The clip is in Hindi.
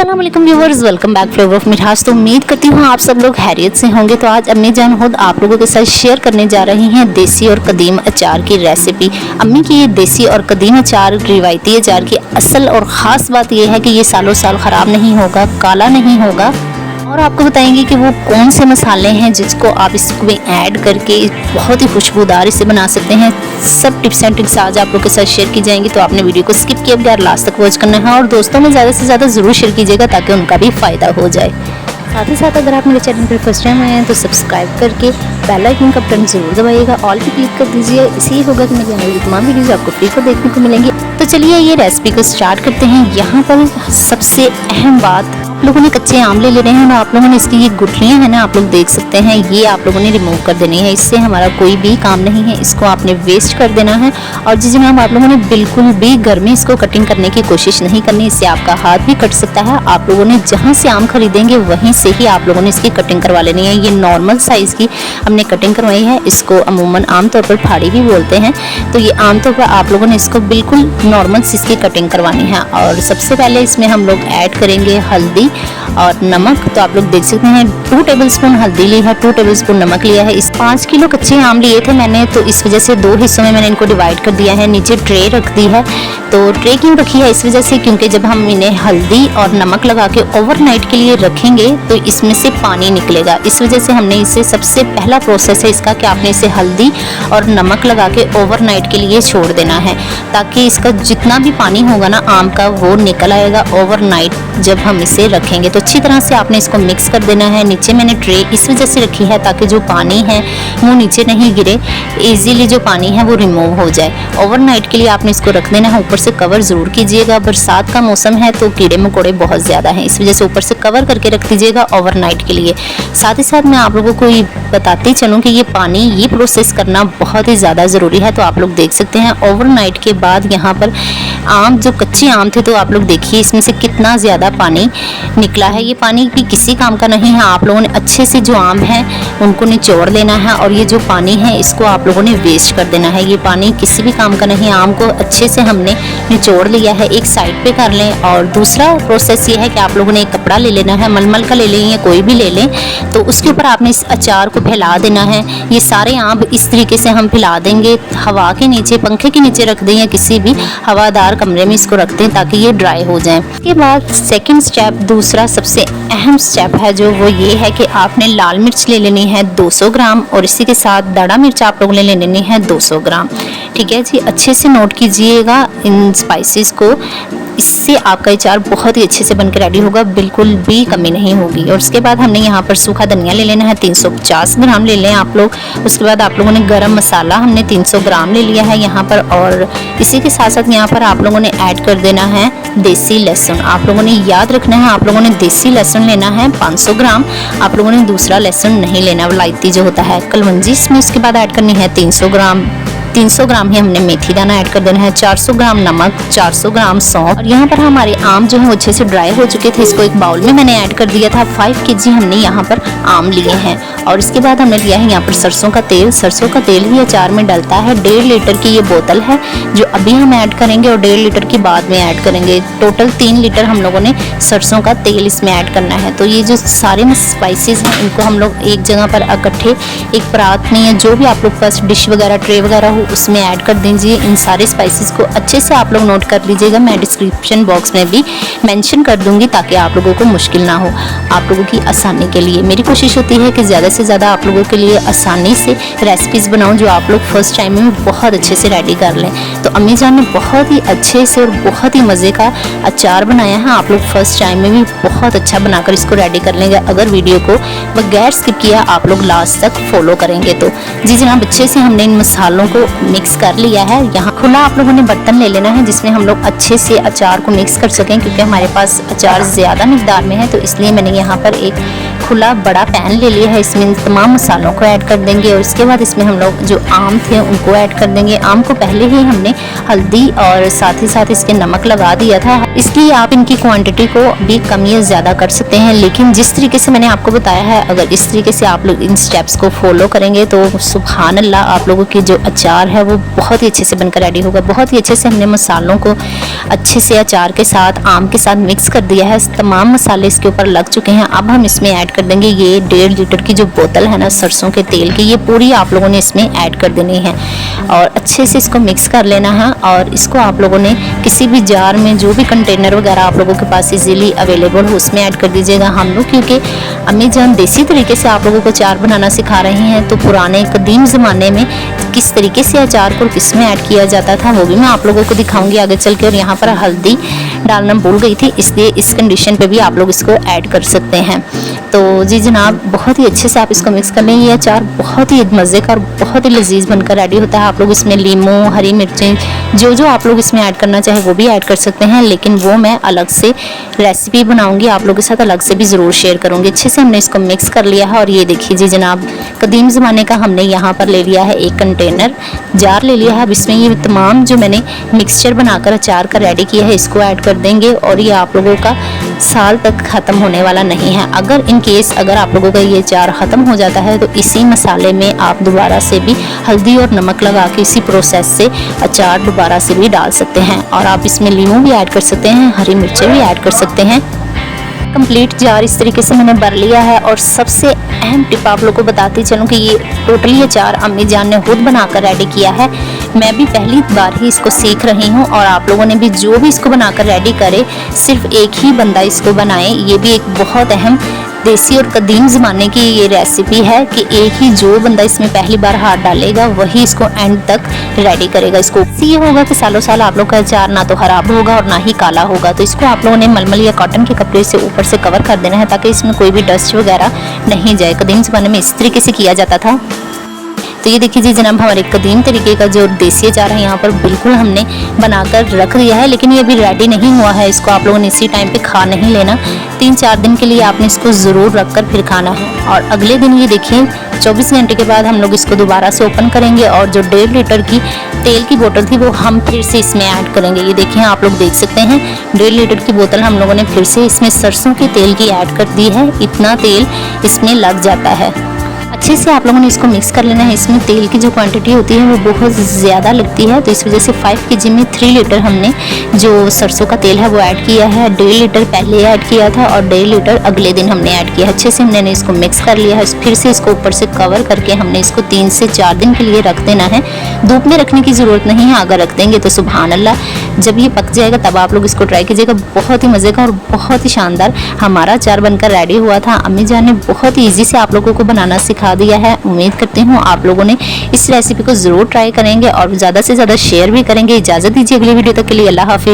अस्सलाम वालेकुम viewers, welcome back flavour of मिठास। तो उम्मीद करती हूँ आप सब लोग खैरियत से होंगे। तो आज अम्मी जान खुद आप लोगों के साथ शेयर करने जा रही हैं देसी और कदीम अचार की रेसिपी। अम्मी की ये देसी और कदीम अचार, रिवायती अचार की असल और ख़ास बात यह है कि ये सालों साल ख़राब नहीं होगा, काला नहीं होगा। और आपको बताएंगे कि वो कौन से मसाले हैं जिसको आप इसमें ऐड करके बहुत ही खुशबूदार इसे बना सकते हैं। सब टिप्स एंड ट्रिक्स आज आप लोग के साथ शेयर की जाएंगी। तो आपने वीडियो को स्किप किए बगैर लास्ट तक वॉच करना है और दोस्तों में ज़्यादा से ज़्यादा ज़रूर शेयर कीजिएगा ताकि उनका भी फ़ायदा हो जाए। साथ ही साथ अगर आप मेरे चैनल पर फर्स्ट टाइम आए हैं तो सब्सक्राइब करके बेल आइकन का बटन जरूर दबाइएगा, ऑल पे क्लिक कर दीजिए। इसी होगा कि मेरी आने वाली तमाम वीडियोज़ आपको फ्री को देखने को मिलेंगी। तो चलिए ये रेसिपी को स्टार्ट करते हैं। यहाँ पर सबसे अहम बात, आप लोगों ने कच्चे आम ले लेने हैं और आप लोगों ने इसकी ये गुठलियाँ हैं ना, आप लोग देख सकते हैं, ये आप लोगों ने रिमूव कर देनी है। इससे हमारा कोई भी काम नहीं है, इसको आपने वेस्ट कर देना है। और जी जनाब, आप लोगों ने बिल्कुल भी घर में इसको कटिंग करने की कोशिश नहीं करनी, इससे आपका हाथ भी कट सकता है। आप लोगों ने जहाँ से आम खरीदेंगे वहीं से ही आप लोगों ने इसकी कटिंग करवा लेनी है। ये नॉर्मल साइज़ की हमने कटिंग करवाई है। इसको अमूमन आमतौर पर फाड़ी भी बोलते हैं। तो ये आमतौर पर आप लोगों ने इसको बिल्कुल नॉर्मल सी इसकी कटिंग करवानी है। और सबसे पहले इसमें हम लोग ऐड करेंगे हल्दी और नमक। तो आप लोग देख सकते हैं 2 टेबलस्पून हल्दी ली है, 2 टेबलस्पून नमक लिया है। इस 5 किलो कच्चे आम लिए थे मैंने, तो इस वजह से 2 हिस्सों में मैंने इनको डिवाइड कर दिया है। नीचे ट्रे रख दी है। तो ट्रे क्यों रखी है? इस वजह से क्योंकि जब हम इन्हें हल्दी और नमक लगा के ओवरनाइट के लिए रखेंगे तो इसमें से पानी निकलेगा। इस वजह से हमने इसे, सबसे पहला प्रोसेस है इसका कि आपने इसे हल्दी और नमक लगा के ओवरनाइट के लिए छोड़ देना है, ताकि इसका जितना भी पानी होगा ना आम का वो निकल आएगा ओवरनाइट जब हम इसे रखेंगे। तो अच्छी तरह से आपने इसको मिक्स कर देना है। नीचे मैंने ट्रे इस वजह से रखी है ताकि जो पानी है वो नीचे नहीं गिरे, इजीली जो पानी है वो रिमूव हो जाए। ओवरनाइट के लिए आपने इसको रख देना है। ऊपर से कवर ज़रूर कीजिएगा, बरसात का मौसम है तो कीड़े मकोड़े बहुत ज़्यादा हैं, इस वजह से ऊपर से कवर करके रख दीजिएगा ओवरनाइट के लिए। साथ ही साथ मैं आप लोगों को ये बताती चलूँ कि ये पानी, ये प्रोसेस करना बहुत ही ज़्यादा ज़रूरी है। तो आप लोग देख सकते हैं ओवरनाइट के बाद यहाँ पर आम, जो कच्चे आम थे, तो आप लोग देखिए इसमें से कितना ज़्यादा पानी निकला है। ये पानी भी किसी काम का नहीं है। आप लोगों ने अच्छे से जो आम हैं उनको निचोड़ लेना है और ये जो पानी है इसको आप लोगों ने वेस्ट कर देना है। ये पानी किसी भी काम का नहीं है। आम को अच्छे से हमने निचोड़ लिया है, एक साइड पे कर लें। और दूसरा प्रोसेस ये है कि आप लोगों ने एक कपड़ा ले लेना है, मलमल का ले लें या कोई भी ले लें। तो उसके ऊपर आपने इस अचार को फैला देना है। ये सारे आम इस तरीके से हम फैला देंगे, हवा के नीचे, पंखे के नीचे रख दें या किसी भी हवादार कमरे में इसको रख दें ताकि ये ड्राई हो जाए। इसके बाद सेकंड स्टेप, दूसरा सबसे अहम स्टेप है जो वो ये है कि आपने लाल मिर्च ले लेनी है 200 ग्राम और इसी के साथ दाढ़ा मिर्च आप लोगों ने ले लेनी है 200 ग्राम। ठीक है जी, अच्छे से नोट कीजिएगा इन स्पाइसेस को। इससे आपका अचार बहुत ही अच्छे से बनकर रेडी होगा, बिल्कुल भी कमी नहीं होगी। और उसके बाद हमने यहाँ पर सूखा धनिया ले लेना है 350 ग्राम ले लें आप लोग। उसके बाद आप लोगों ने गरम मसाला हमने 300 ग्राम ले लिया है यहाँ पर। और इसी के साथ साथ यहाँ पर आप लोगों ने ऐड कर देना है देसी लहसुन। आप लोगों ने याद रखना है, आप लोगों ने देसी लहसुन लेना है 500 ग्राम। आप लोगों ने दूसरा लहसुन नहीं लेना, वलायती जो होता है, कलवंजी। इसमें उसके बाद ऐड करनी है 300 ग्राम ही हमने मेथी दाना ऐड कर देना है, 400 ग्राम नमक, 400 ग्राम सौंफ। और यहाँ पर हमारे आम जो है अच्छे से ड्राई हो चुके थे, इसको एक बाउल में मैंने ऐड कर दिया था। 5 kg हमने यहाँ पर आम लिए हैं। और इसके बाद हमने लिया है यहाँ पर सरसों का तेल। सरसों का तेल ही अचार में डलता है। 1.5 लीटर की ये बोतल है जो अभी हम ऐड करेंगे और 1.5 लीटर की बाद में ऐड करेंगे। टोटल 3 लीटर हम लोगों ने सरसों का तेल इसमें ऐड करना है। तो ये जो सारे स्पाइसेस हैं इनको हम लोग एक जगह पर इकट्ठे एक परात में, या जो भी आप लोग पास डिश वगैरह, ट्रे वगैरह हो, उसमें ऐड कर दीजिए। इन सारे स्पाइसेस को अच्छे से आप लोग नोट कर लीजिएगा। मैं डिस्क्रिप्शन बॉक्स में भी मेंशन कर दूंगी ताकि आप लोगों को मुश्किल ना हो। आप लोगों की आसानी के लिए मेरी कोशिश होती है कि ज़्यादा से ज़्यादा आप लोगों के लिए आसानी से रेसिपीज़ बनाऊं जो आप लोग फर्स्ट टाइम में बहुत अच्छे से रेडी कर लें। तो अम्मी जान ने बहुत ही अच्छे से और बहुत ही मज़े का अचार बनाया है। आप लोग फर्स्ट टाइम में भी बहुत अच्छा बनाकर इसको रेडी कर लेंगे अगर वीडियो को बगैर स्किप किया आप लोग लास्ट तक फॉलो करेंगे तो। जी जनाब, अच्छे से हमने इन मसालों को मिक्स कर लिया है। यहाँ खुला आप लोगों ने बर्तन ले लेना है जिसमें हम लोग अच्छे से अचार को मिक्स कर सकें, क्योंकि हमारे पास अचार ज़्यादा मिकदार में है। तो इसलिए मैंने यहाँ पर एक खुला बड़ा पैन ले लिया है, इसमें तमाम मसालों को ऐड कर देंगे और इसके बाद इसमें हम लोग जो आम थे उनको ऐड कर देंगे। आम को पहले ही हमने हल्दी और साथ ही साथ इसके नमक लगा दिया था, इसलिए आप इनकी क्वांटिटी को भी कम या ज़्यादा कर सकते हैं। लेकिन जिस तरीके से मैंने आपको बताया है, अगर इस तरीके से आप लोग इन स्टेप्स को फॉलो करेंगे तो सुभान अल्लाह आप लोगों की जो अचार है वो बहुत ही अच्छे से बनकर रेडी होगा। बहुत ही अच्छे से हमने मसालों को अच्छे से अचार के साथ आम के साथ मिक्स कर दिया है, तमाम मसाले इसके ऊपर लग चुके हैं। अब हम इसमें ऐड कर देंगे ये 1.5 लीटर की जो बोतल है ना सरसों के तेल की, ये पूरी आप लोगों ने इसमें ऐड कर देनी है और अच्छे से इसको मिक्स कर लेना है। और इसको आप लोगों ने किसी भी जार में, जो भी कंटेनर वगैरह आप लोगों के पास इजीली अवेलेबल हो उसमें ऐड कर दीजिएगा। हम लोग क्योंकि अम्मी जान देसी तरीके से आप लोगों को अचार बनाना सिखा रही हैं, तो पुराने कदीम ज़माने में किस तरीके से अचार को किस में ऐड किया जाता था वो भी मैं आप लोगों को दिखाऊंगी आगे चल के। और यहाँ पर हल्दी डालना भूल गई थी, इसलिए इस कंडीशन पे भी आप लोग इसको ऐड कर सकते हैं। तो जी जनाब, बहुत ही अच्छे से आप इसको मिक्स कर लें। ये अचार बहुत ही मज़े का और बहुत ही लजीज बनकर रेडी होता है। आप लोग इसमें लीमू, हरी मिर्चें, जो आप लोग इसमें ऐड करना चाहे वो भी ऐड कर सकते हैं, लेकिन वो मैं अलग से रेसिपी बनाऊंगी, आप लोगों के साथ अलग से भी ज़रूर शेयर करूंगी। अच्छे से हमने इसको मिक्स कर लिया है और ये देखिए जी जनाब, कदीम ज़माने का हमने यहाँ पर ले लिया है एक कंटेनर जार ले लिया है। अब इसमें ये तमाम जो मैंने मिक्सचर बनाकर अचार का रेडी किया है इसको ऐड कर देंगे और ये आप लोगों का साल तक ख़त्म होने वाला नहीं है। अगर इन केस अगर आप लोगों का ये अचार ख़त्म हो जाता है तो इसी मसाले में आप दोबारा से भी हल्दी और नमक लगा के इसी प्रोसेस से अचार दोबारा से भी डाल सकते हैं और आप इसमें लीमू भी ऐड कर सकते हैं, हरी मिर्चें भी ऐड कर सकते हैं। कंप्लीट जार इस तरीके से मैंने भर लिया है और सबसे अहम टिप आप लोगों को बताती चलूँ कि ये टोटली अचार अम्मी जान ने खुद बनाकर रेडी किया है। मैं भी पहली बार ही इसको सीख रही हूँ और आप लोगों ने भी जो भी इसको बनाकर रेडी करे सिर्फ एक ही बंदा इसको बनाए। ये भी एक बहुत अहम देसी और कदीम ज़माने की ये रेसिपी है कि एक ही जो बंदा इसमें पहली बार हाथ डालेगा वही इसको एंड तक रेडी करेगा। इसको ये होगा कि सालों साल आप लोग का अचार ना तो ख़राब होगा और ना ही काला होगा। तो इसको आप लोगों ने मलमल या कॉटन के कपड़े से ऊपर से कवर कर देना है ताकि इसमें कोई भी डस्ट वगैरह नहीं जाए। कदीम ज़माने में इस तरीके से किया जाता था। तो ये देखिए जी जनाब, हमारे कदीम तरीके का जो देसी अचार है यहाँ पर बिल्कुल हमने बनाकर रख दिया है, लेकिन ये अभी रेडी नहीं हुआ है। इसको आप लोगों ने इसी टाइम पे खा नहीं लेना, 3-4 दिन के लिए आपने इसको ज़रूर रख कर फिर खाना है। और अगले दिन ये देखिए 24 घंटे के बाद हम लोग इसको दोबारा से ओपन करेंगे और जो 1.5 लीटर की तेल की बोतल थी वो हम फिर से इसमें ऐड करेंगे। ये देखिए आप लोग देख सकते हैं 1.5 लीटर की बोतल हम लोगों ने फिर से इसमें सरसों के तेल की ऐड कर दी है। इतना तेल इसमें लग जाता है। अच्छे से आप लोगों ने इसको मिक्स कर लेना है। इसमें तेल की जो क्वांटिटी होती है वो बहुत ज़्यादा लगती है, तो इस वजह से 5 kg में 3 लीटर हमने जो सरसों का तेल है वो ऐड किया है। 1.5 लीटर पहले ऐड किया था और 1.5 लीटर अगले दिन हमने ऐड किया। अच्छे से हमने इसको मिक्स कर लिया है। फिर से इसको ऊपर से कवर करके हमने इसको 3 से 4 दिन के लिए रख देना है। धूप में रखने की ज़रूरत नहीं है, अगर रख देंगे तो सुभान अल्लाह जब ये पक जाएगा तब आप लोग इसको ट्राई कीजिएगा। बहुत ही मज़े का और बहुत ही शानदार हमारा अचार बनकर रेडी हुआ था। अम्मी जान ने बहुत ही ईजी से आप लोगों को बनाना सिखा दिया है। उम्मीद करती हूँ आप लोगों ने इस रेसिपी को ज़रूर ट्राई करेंगे और ज़्यादा से ज़्यादा शेयर भी करेंगे। इजाज़त दीजिए अगली वीडियो तक के लिए। अल्लाह हाफिज़।